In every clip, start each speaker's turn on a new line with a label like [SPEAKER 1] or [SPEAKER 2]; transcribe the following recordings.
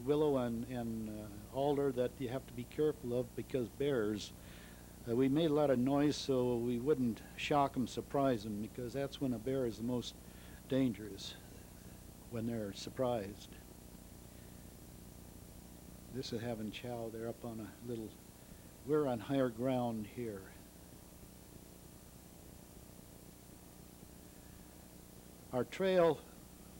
[SPEAKER 1] willow and alder that you have to be careful of because bears. We made a lot of noise so we wouldn't shock them, surprise them, because that's when a bear is the most dangerous, when they're surprised. This is having chow. They're up on a little, we're on higher ground here. Our trail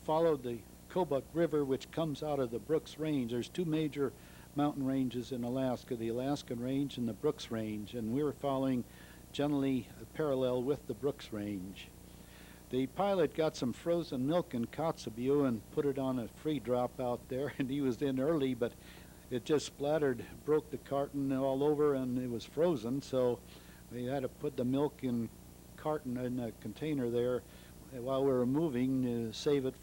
[SPEAKER 1] followed the Kobuk River, which comes out of the Brooks Range. There's two major mountain ranges in Alaska, the Alaskan Range and the Brooks Range, and we were following generally parallel with the Brooks Range. The pilot got some frozen milk in Kotzebue and put it on a free drop out there, and he was in early, but it just splattered, broke the carton all over, and it was frozen, so we had to put the milk in a container there while we were moving to save it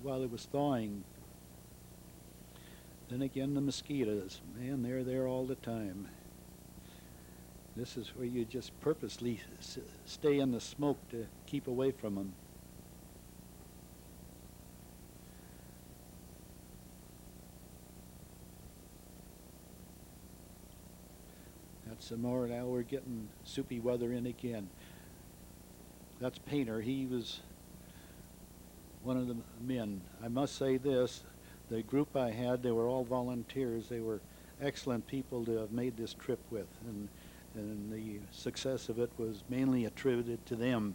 [SPEAKER 1] while it was thawing. Then again, the mosquitoes, man, they're there all the time. This is where you just purposely stay in the smoke to keep away from them. That's some more. Now we're getting soupy weather in again. That's Painter. He was one of the men. I must say this, the group I had, they were all volunteers. They were excellent people to have made this trip with, and the success of it was mainly attributed to them.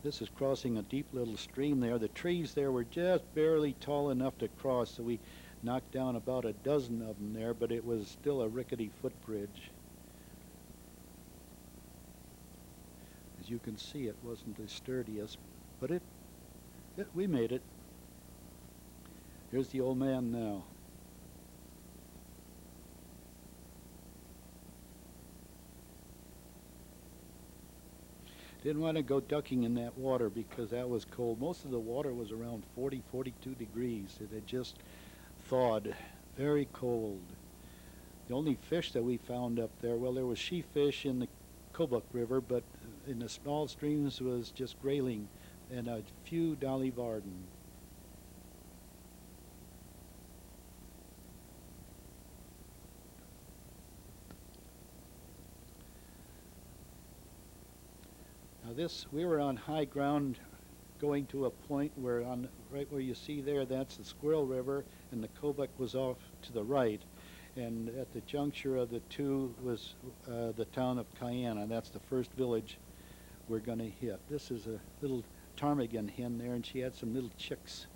[SPEAKER 1] This is crossing a deep little stream there. The trees there were just barely tall enough to cross, so we knocked down about a dozen of them there, but it was still a rickety footbridge. As you can see, it wasn't the sturdiest, but we made it. Here's the old man now. Didn't want to go ducking in that water because that was cold. Most of the water was around 40, 42 degrees. It had just thawed, very cold. The only fish that we found up there, well, there was sheefish in the Kobuk River, but in the small streams was just grayling and a few dolly varden. Now we were on high ground going to a point where right where you see there, that's the Squirrel River, and the Kobuk was off to the right. And at the juncture of the two was the town of Kananau. That's the first village we're going to hit. This is a little ptarmigan hen there, and she had some little chicks.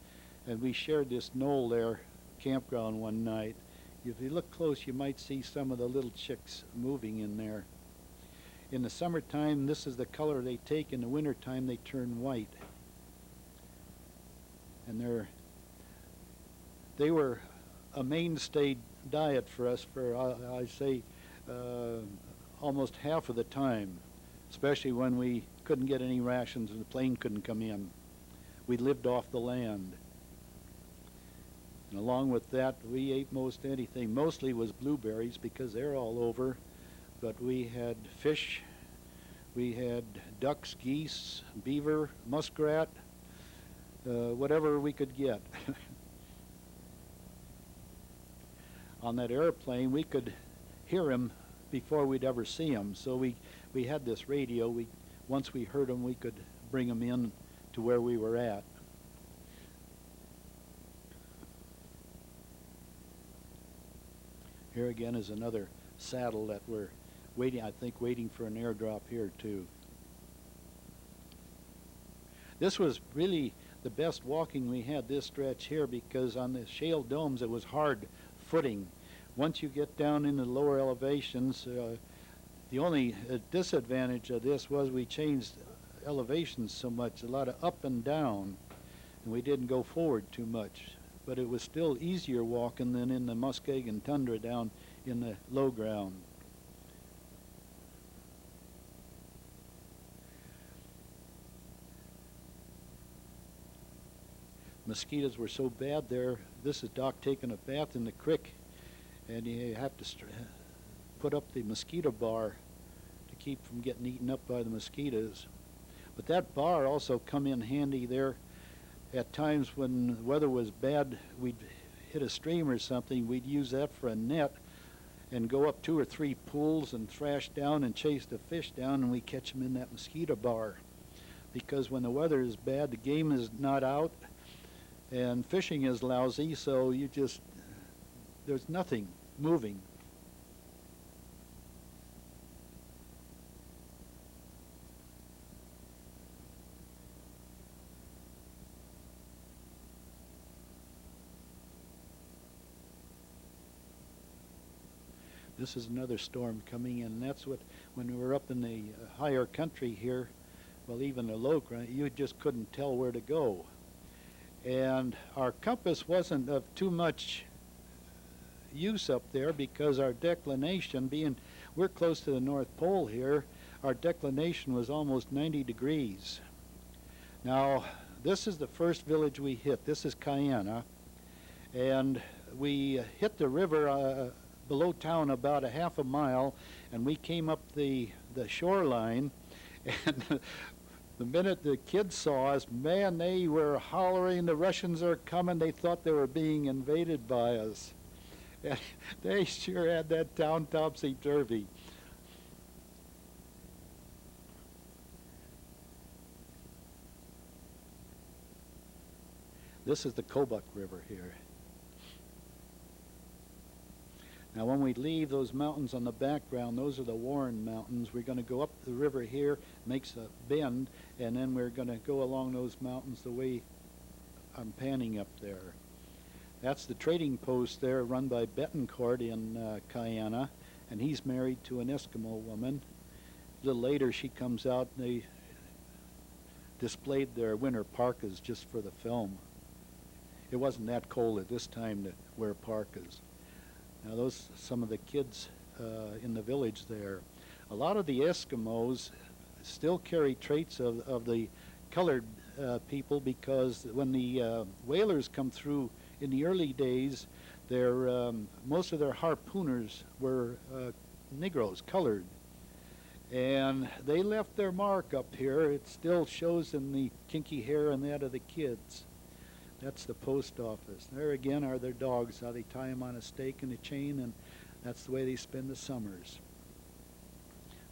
[SPEAKER 1] And we shared this knoll there, campground, one night. If you look close, you might see some of the little chicks moving in there. In the summertime, this is the color they take. In the wintertime, they turn white. And they were a mainstay diet for us for, I say, almost half of the time, especially when we couldn't get any rations and the plane couldn't come in. We lived off the land. And along with that, we ate most anything. Mostly was blueberries because they're all over, but we had fish, we had ducks, geese, beaver, muskrat, whatever we could get. On that airplane, we could hear him before we'd ever see him. So we had this radio. Once we heard him, we could bring him in to where we were at. Here again is another saddle that we're waiting for an airdrop here too. This was really the best walking we had this stretch here, because on the shale domes it was hard footing. Once you get down in the lower elevations, the only disadvantage of this was we changed elevations so much, a lot of up and down, and we didn't go forward too much. But it was still easier walking than in the Muskegon tundra down in the low ground. Mosquitoes were so bad there. This is Doc taking a bath in the creek, and you have to put up the mosquito bar to keep from getting eaten up by the mosquitoes. But that bar also come in handy there At times when the weather was bad, we'd hit a stream or something, we'd use that for a net and go up 2 or 3 pools and thrash down and chase the fish down, and we catch them in that mosquito bar. Because when the weather is bad, the game is not out and fishing is lousy, so there's nothing moving. This is another storm coming in, and that's when we were up in the higher country here, well, even the low ground, you just couldn't tell where to go. And our compass wasn't of too much use up there because our declination, being we're close to the North Pole here, our declination was almost 90 degrees. Now, this is the first village we hit. This is Kananau, and we hit the river below town about a half a mile, and we came up the shoreline, and the minute the kids saw us, man, they were hollering, the Russians are coming. They thought they were being invaded by us. And they sure had that town topsy-turvy. This is the Kobuk River here. Now when we leave those mountains on the background, those are the Warren Mountains. We're going to go up the river here, makes a bend, and then we're going to go along those mountains the way I'm panning up there. That's the trading post there run by Betancourt in Kananau, and he's married to an Eskimo woman. A little later she comes out and they displayed their winter parkas just for the film. It wasn't that cold at this time to wear parkas. Now those are some of the kids in the village there. A lot of the Eskimos still carry traits of the colored people, because when the whalers come through in the early days, most of their harpooners were Negroes, colored. And they left their mark up here. It still shows in the kinky hair and that of the kids. That's the post office. There again are their dogs, how they tie them on a stake and a chain, and that's the way they spend the summers.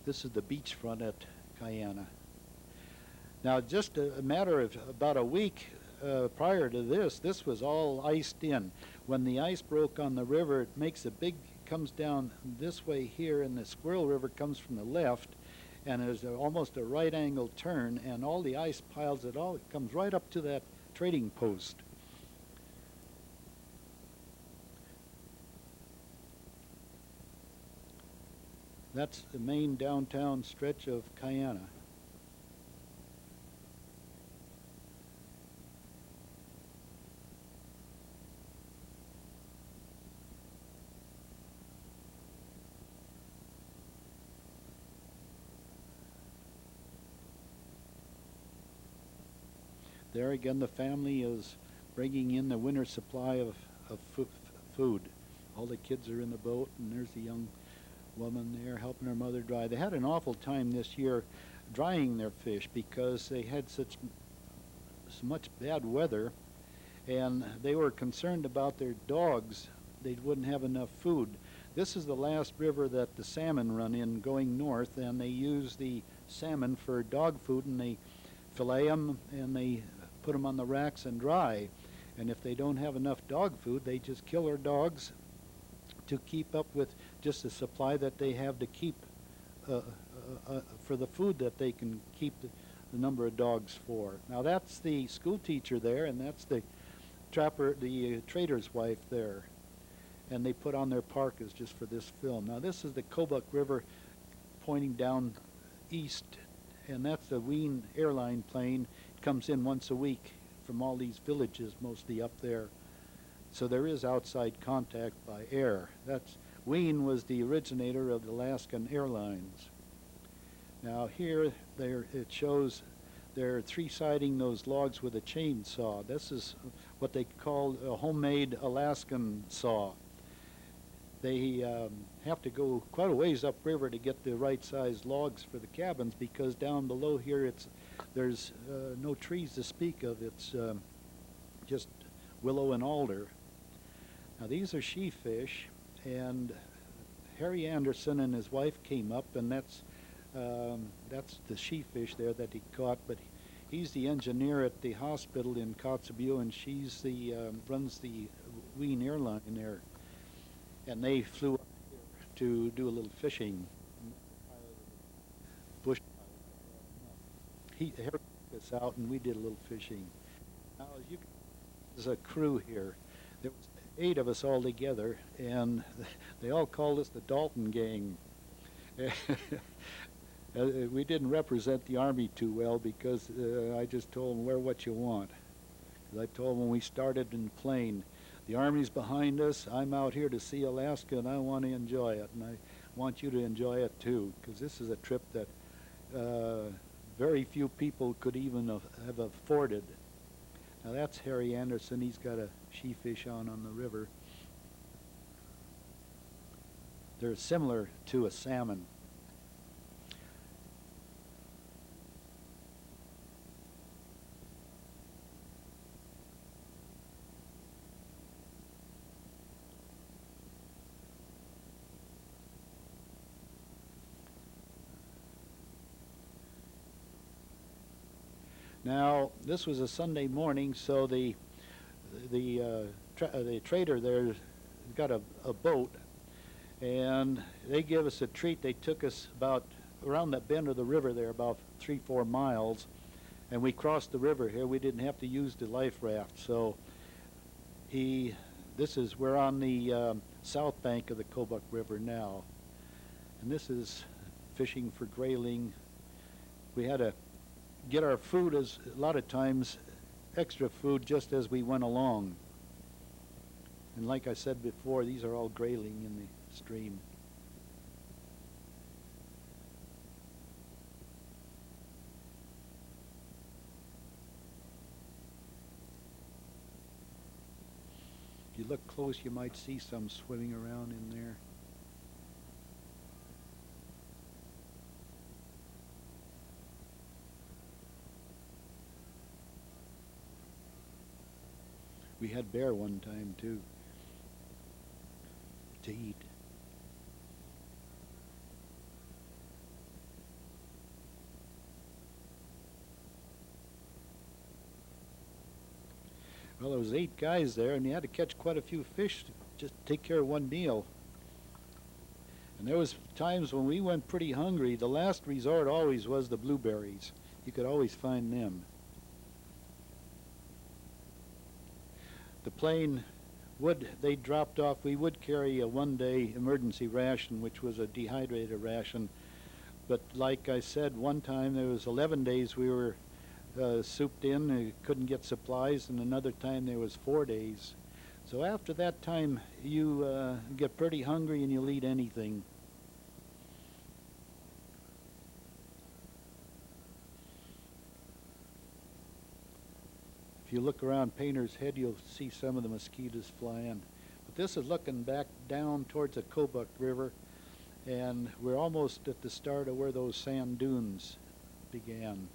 [SPEAKER 1] This is the beachfront at Kananau. Now, just a matter of about a week prior to this was all iced in. When the ice broke on the river, it makes a big, comes down this way here, and the Squirrel River comes from the left, and there's almost a right angle turn, and all the ice piles, it comes right up to that trading post. That's the main downtown stretch of Kananau. There again, the family is bringing in the winter supply of food. All the kids are in the boat, and there's the young woman there helping her mother dry. They had an awful time this year drying their fish because they had so much bad weather, and they were concerned about their dogs. They wouldn't have enough food. This is the last river that the salmon run in going north, and they use the salmon for dog food, and they fillet them and they put them on the racks and dry. And if they don't have enough dog food, they just kill their dogs to keep up with just the supply that they have to keep for the food that they can keep the number of dogs for. Now that's the school teacher there, and that's the trapper, the trader's wife there. And they put on their parkas just for this film. Now this is the Kobuk River pointing down east, and that's the Wien airline plane. It comes in once a week from all these villages, mostly up there. So there is outside contact by air. Wien was the originator of the Alaskan Airlines. Now here it shows they're three-siding those logs with a chainsaw. This is what they call a homemade Alaskan saw. They have to go quite a ways upriver to get the right size logs for the cabins, because down below here there's no trees to speak of. It's just willow and alder. Now these are she fish, and Harry Anderson and his wife came up, and that's the she fish there that he caught. But he's the engineer at the hospital in Kotzebue, and she's the runs the Wien airline there. And they flew up here to do a little fishing. Bush. Harry took us out, and we did a little fishing. Now, as you can, there's a crew here. There was 8 of us all together, and they all called us the Dalton Gang. We didn't represent the Army too well because I just told them, wear what you want. I told them when we started in the plane, the Army's behind us, I'm out here to see Alaska, and I want to enjoy it, and I want you to enjoy it too, because this is a trip that very few people could even have afforded. Now that's Harry Anderson. He's got a she fish on the river. They're similar to a salmon. Now, this was a Sunday morning, so the trader there got a boat, and they gave us a treat. They took us about around that bend of the river there, about 3-4 miles, and we crossed the river here. We didn't have to use the life raft, so we're on the south bank of the Kobuk River now, and this is fishing for grayling. We had to get our food, as a lot of times extra food, just as we went along. And like I said before, these are all grayling in the stream. If you look close, you might see some swimming around in there. We had bear one time too, to eat. Well, there was 8 guys there, and you had to catch quite a few fish to just take care of one meal. And there was times when we went pretty hungry. The last resort always was the blueberries. You could always find them. The plane they dropped off, we would carry a 1-day emergency ration, which was a dehydrated ration. But like I said, one time there was 11 days we were souped in, couldn't get supplies, and another time there was 4 days. So after that time, you get pretty hungry and you'll eat anything. If you look around Painter's Head, you'll see some of the mosquitoes flying. But this is looking back down towards the Kobuk River, and we're almost at the start of where those sand dunes began.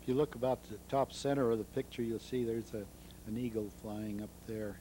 [SPEAKER 1] If you look about the top center of the picture, you'll see there's an eagle flying up there.